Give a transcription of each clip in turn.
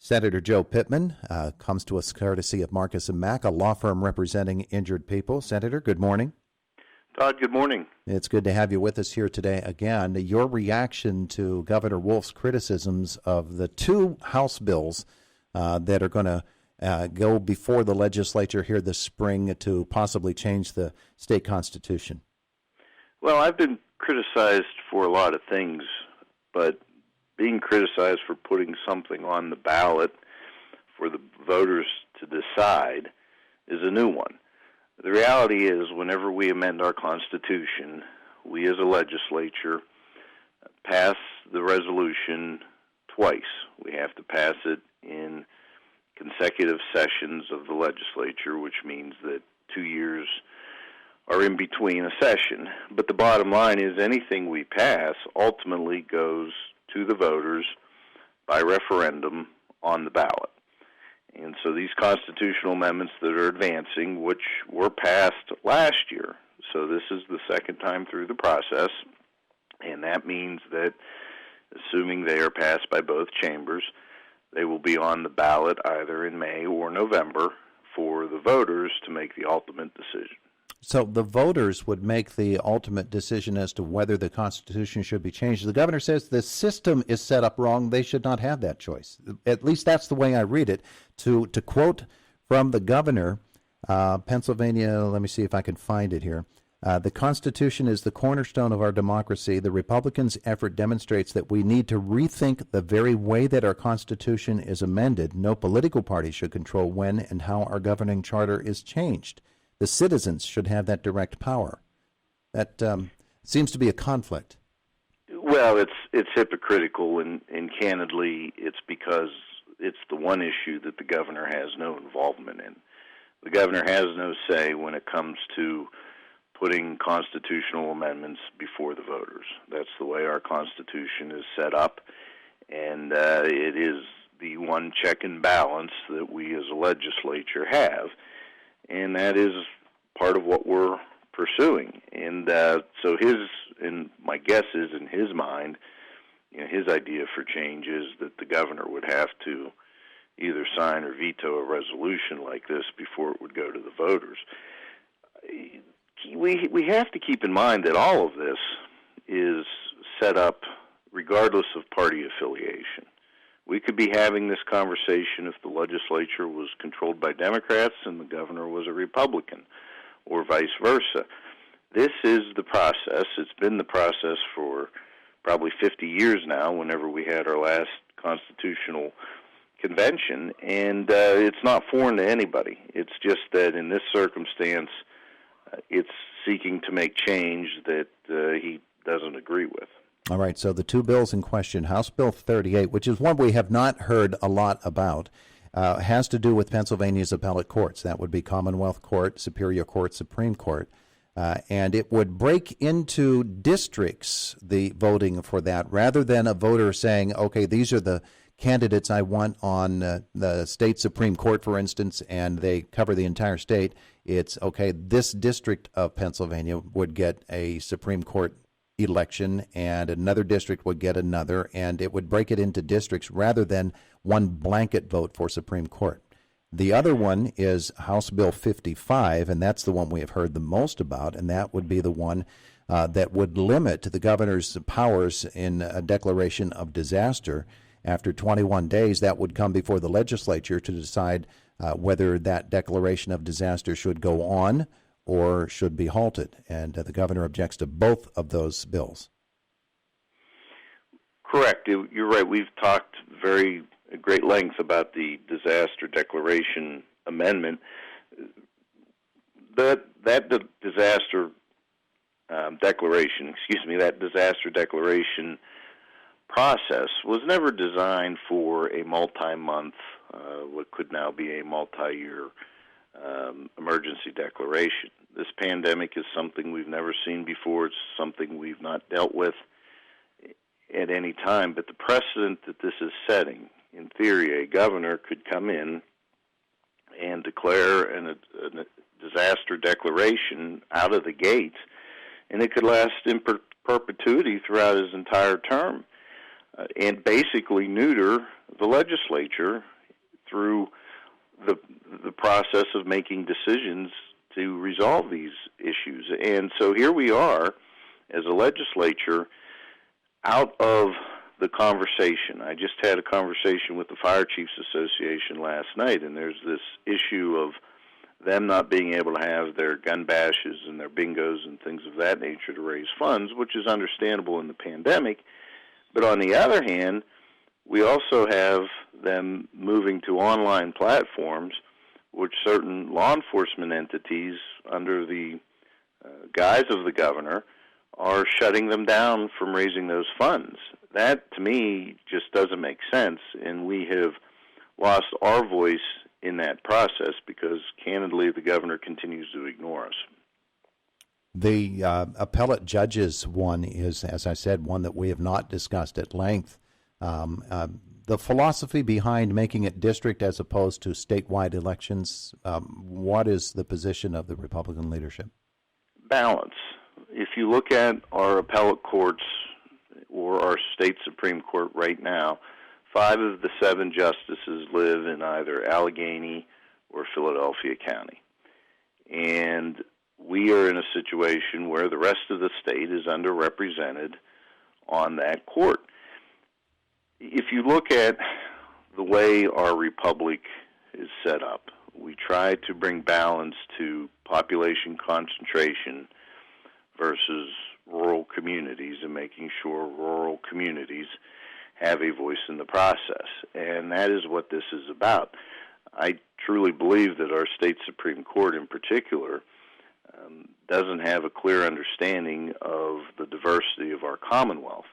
Senator Joe Pittman comes to us courtesy of Marcus & Mack, a law firm representing injured people. Senator, good morning. Todd, good morning. It's good to have you with us here today again. Your reaction to Governor Wolf's criticisms of the two House bills that are going to go before the legislature here this spring to possibly change the state constitution. Well, I've been criticized for a lot of things, but being criticized for putting something on the ballot for the voters to decide is a new one. The reality is, whenever we amend our Constitution, we as a legislature pass the resolution twice. We have to pass it in consecutive sessions of the legislature, which means that 2 years are in between a session. But the bottom line is anything we pass ultimately goes to the voters by referendum on the ballot. And so these constitutional amendments that are advancing, which were passed last year, so this is the second time through the process, and that means that, assuming they are passed by both chambers, they will be on the ballot either in May or November for the voters to make the ultimate decision. So the voters would make the ultimate decision as to whether the Constitution should be changed. The governor says the system is set up wrong. They should not have that choice. At least that's the way I read it. To quote from the governor, Pennsylvania, let me see if I can find it here. The Constitution is the cornerstone of our democracy. The Republicans' effort demonstrates that we need to rethink the very way that our Constitution is amended. No political party should control when and how our governing charter is changed. The citizens should have that direct power. That seems to be a conflict. Well, it's hypocritical, and candidly, it's because it's the one issue that the governor has no involvement in. The governor has no say when it comes to putting constitutional amendments before the voters. That's the way our Constitution is set up, and it is the one check and balance that we as a legislature have. And that is part of what we're pursuing. And so my guess is in his mind, his idea for change is that the governor would have to either sign or veto a resolution like this before it would go to the voters. We have to keep in mind that all of this is set up regardless of party affiliation. We could be having this conversation if the legislature was controlled by Democrats and the governor was a Republican, or vice versa. This is the process. It's been the process for probably 50 years now, whenever we had our last constitutional convention, and it's not foreign to anybody. It's just that in this circumstance, it's seeking to make change that he doesn't agree with. All right, so the two bills in question, House Bill 38, which is one we have not heard a lot about, has to do with Pennsylvania's appellate courts. That would be Commonwealth Court, Superior Court, Supreme Court. And it would break into districts, the voting for that, rather than a voter saying, okay, these are the candidates I want on the state Supreme Court, for instance, and they cover the entire state. It's, okay, this district of Pennsylvania would get a Supreme Court election, and another district would get another, and it would break it into districts rather than one blanket vote for Supreme Court. The other one is House Bill 55, and that's the one we have heard the most about, and that would be the one that would limit the governor's powers in a declaration of disaster. After 21 days, that would come before the legislature to decide whether that declaration of disaster should go on or should be halted, and the governor objects to both of those bills. Correct. You're right. We've talked at great length about the disaster declaration amendment. That disaster declaration process was never designed for a multi-month, what could now be a multi-year emergency declaration. This pandemic is something we've never seen before. It's something we've not dealt with at any time. But the precedent that this is setting, in theory, a governor could come in and declare a disaster declaration out of the gate, and it could last in perpetuity throughout his entire term. and basically neuter the legislature through the process of making decisions to resolve these issues. And so here we are as a legislature out of the conversation. I just had a conversation with the Fire Chiefs Association last night, and there's this issue of them not being able to have their gun bashes and their bingos and things of that nature to raise funds, which is understandable in the pandemic. But on the other hand, we also have them moving to online platforms, which certain law enforcement entities, under the guise of the governor, are shutting them down from raising those funds. That, to me, just doesn't make sense, and we have lost our voice in that process because, candidly, the governor continues to ignore us. The appellate judges one is, as I said, one that we have not discussed at length. The philosophy behind making it district as opposed to statewide elections, what is the position of the Republican leadership? Balance. If you look at our appellate courts or our state Supreme Court right now, 5 of the 7 justices live in either Allegheny or Philadelphia County. And we are in a situation where the rest of the state is underrepresented on that court. If you look at the way our republic is set up, we try to bring balance to population concentration versus rural communities and making sure rural communities have a voice in the process. And that is what this is about. I truly believe that our state Supreme Court in particular doesn't have a clear understanding of the diversity of our Commonwealth.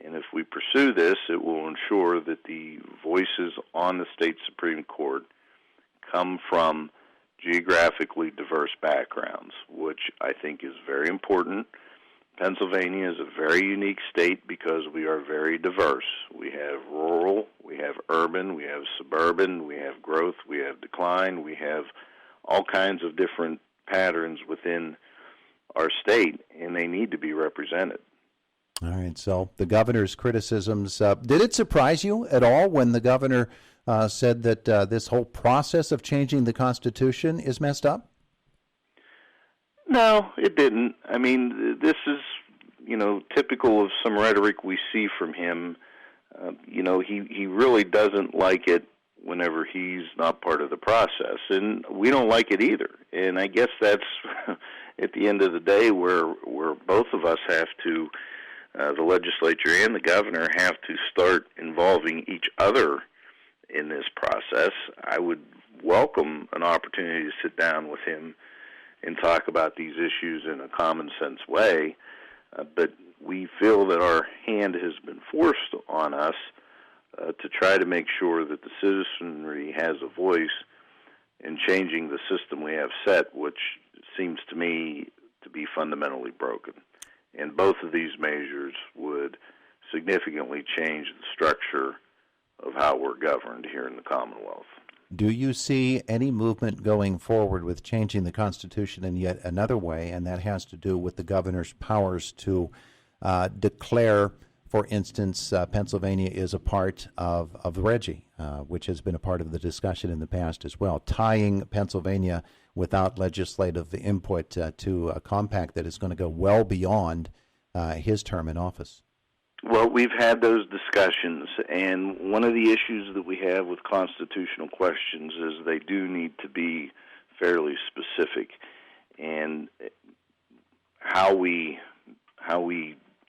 And if we pursue this, it will ensure that the voices on the state Supreme Court come from geographically diverse backgrounds, which I think is very important. Pennsylvania is a very unique state because we are very diverse. We have rural, we have urban, we have suburban, we have growth, we have decline, we have all kinds of different patterns within our state, and they need to be represented. All right, so the governor's criticisms, did it surprise you at all when the governor said that this whole process of changing the Constitution is messed up? No, it didn't. I mean, this is, typical of some rhetoric we see from him. He really doesn't like it whenever he's not part of the process, and we don't like it either. And I guess that's, at the end of the day, where both of us have to, the legislature and the governor have to start involving each other in this process. I would welcome an opportunity to sit down with him and talk about these issues in a common sense way, but we feel that our hand has been forced on us to try to make sure that the citizenry has a voice in changing the system we have set, which seems to me to be fundamentally broken. And both of these measures would significantly change the structure of how we're governed here in the Commonwealth. Do you see any movement going forward with changing the Constitution in yet another way, and that has to do with the governor's powers to declare, for instance, Pennsylvania is a part of the RGGI, which has been a part of the discussion in the past as well, tying Pennsylvania without legislative input to a compact that is going to go well beyond his term in office? Well, we've had those discussions, and one of the issues that we have with constitutional questions is they do need to be fairly specific, and how we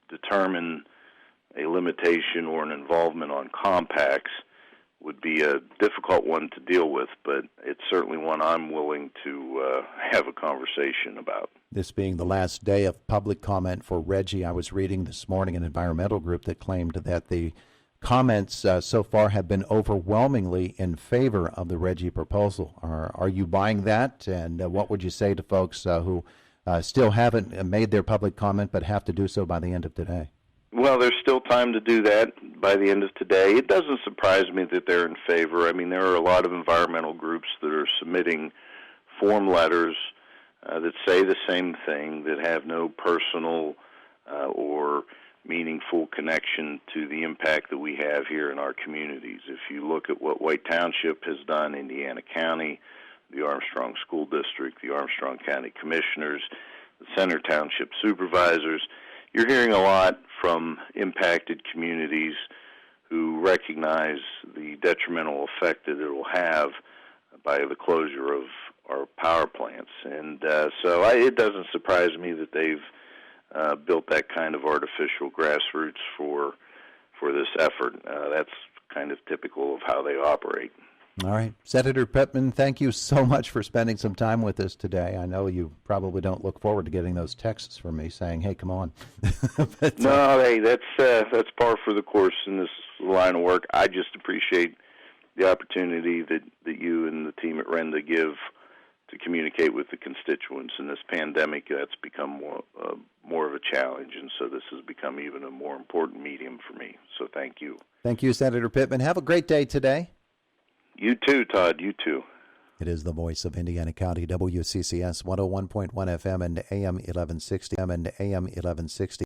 determine a limitation or an involvement on compacts would be a difficult one to deal with, but it's certainly one I'm willing to have a conversation about. This being the last day of public comment for RGGI, I was reading this morning an environmental group that claimed that the comments so far have been overwhelmingly in favor of the RGGI proposal. Are you buying that? And what would you say to folks who still haven't made their public comment but have to do so by the end of today? Well, there's still time to do that by the end of today. It doesn't surprise me that they're in favor. I mean, there are a lot of environmental groups that are submitting form letters that say the same thing, that have no personal or meaningful connection to the impact that we have here in our communities. If you look at what White Township has done, Indiana County, the Armstrong School District, the Armstrong County Commissioners, the Center Township Supervisors, you're hearing a lot from impacted communities who recognize the detrimental effect that it will have by the closure of our power plants. And it doesn't surprise me that they've built that kind of artificial grassroots for this effort. That's kind of typical of how they operate. All right. Senator Pittman, thank you so much for spending some time with us today. I know you probably don't look forward to getting those texts from me saying, hey, come on. But, no, hey, that's par for the course in this line of work. I just appreciate the opportunity that you and the team at Renda give to communicate with the constituents. In this pandemic, that's become more of a challenge, and so this has become even a more important medium for me. So thank you. Thank you, Senator Pittman. Have a great day today. You too, Todd. You too. It is the voice of Indiana County, WCCS 101.1 FM and AM 1160.